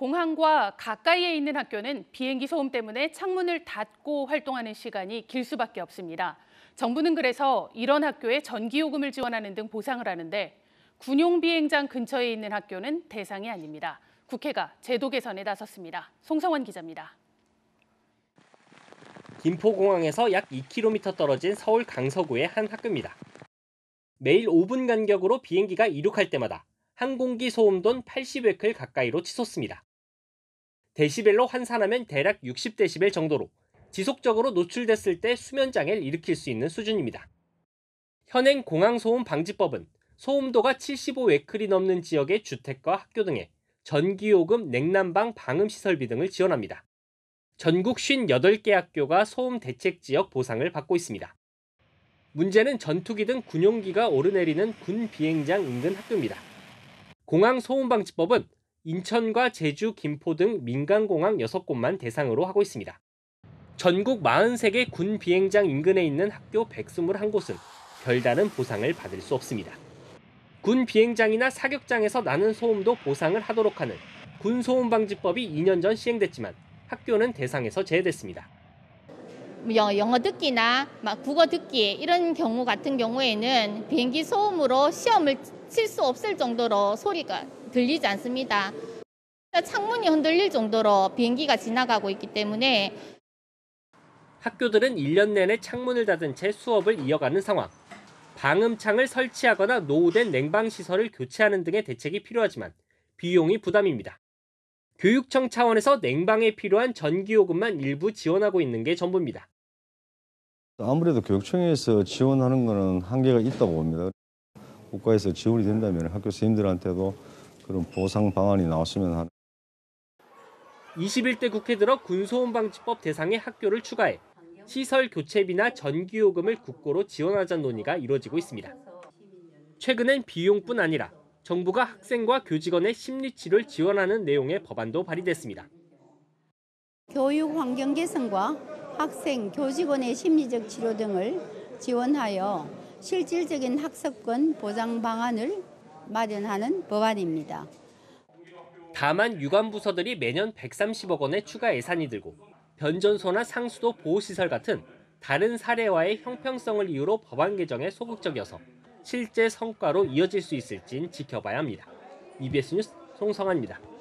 공항과 가까이에 있는 학교는 비행기 소음 때문에 창문을 닫고 활동하는 시간이 길 수밖에 없습니다. 정부는 그래서 이런 학교에 전기요금을 지원하는 등 보상을 하는데 군용 비행장 근처에 있는 학교는 대상이 아닙니다. 국회가 제도 개선에 나섰습니다. 송성원 기자입니다. 김포공항에서 약 2km 떨어진 서울 강서구의 한 학교입니다. 매일 5분 간격으로 비행기가 이륙할 때마다 항공기 소음돈 80웨클 가까이로 치솟습니다. 데시벨로 환산하면 대략 60데시벨 정도로 지속적으로 노출됐을 때 수면장애를 일으킬 수 있는 수준입니다. 현행 공항소음 방지법은 소음도가 75웨클이 넘는 지역의 주택과 학교 등에 전기요금, 냉난방, 방음시설비 등을 지원합니다. 전국 58개 학교가 소음 대책지역 보상을 받고 있습니다. 문제는 전투기 등 군용기가 오르내리는 군 비행장 인근 학교입니다. 공항소음방지법은 인천과 제주, 김포 등 민간공항 6곳만 대상으로 하고 있습니다. 전국 43개 군 비행장 인근에 있는 학교 121곳은 별다른 보상을 받을 수 없습니다. 군 비행장이나 사격장에서 나는 소음도 보상을 하도록 하는 군소음방지법이 2년 전 시행됐지만 학교는 대상에서 제외됐습니다. 영어 듣기나 국어 듣기 이런 경우 같은 경우에는 비행기 소음으로 시험을 칠 수 없을 정도로 소리가 들리지 않습니다. 창문이 흔들릴 정도로 비행기가 지나가고 있기 때문에 학교들은 1년 내내 창문을 닫은 채 수업을 이어가는 상황. 방음창을 설치하거나 노후된 냉방시설을 교체하는 등의 대책이 필요하지만 비용이 부담입니다. 교육청 차원에서 냉방에 필요한 전기요금만 일부 지원하고 있는 게 전부입니다. 아무래도 교육청에서 지원하는 것은 한계가 있다고 봅니다. 국가에서 지원이 된다면 학교 선생님들한테도 그런 보상 방안이 나왔으면 하는. 21대 국회 들어 군소음방지법 대상의 학교를 추가해 시설 교체비나 전기요금을 국고로 지원하자는 논의가 이루어지고 있습니다. 최근엔 비용뿐 아니라 정부가 학생과 교직원의 심리치료를 지원하는 내용의 법안도 발의됐습니다. 교육 환경 개선과 학생, 교직원의 심리적 치료 등을 지원하여 실질적인 학습권 보장 방안을 마련하는 법안입니다. 다만 유관부서들이 매년 130억 원의 추가 예산이 들고 변전소나 상수도 보호시설 같은 다른 사례와의 형평성을 이유로 법안 개정에 소극적이어서 실제 성과로 이어질 수 있을진 지켜봐야 합니다. EBS 뉴스 송성환입니다.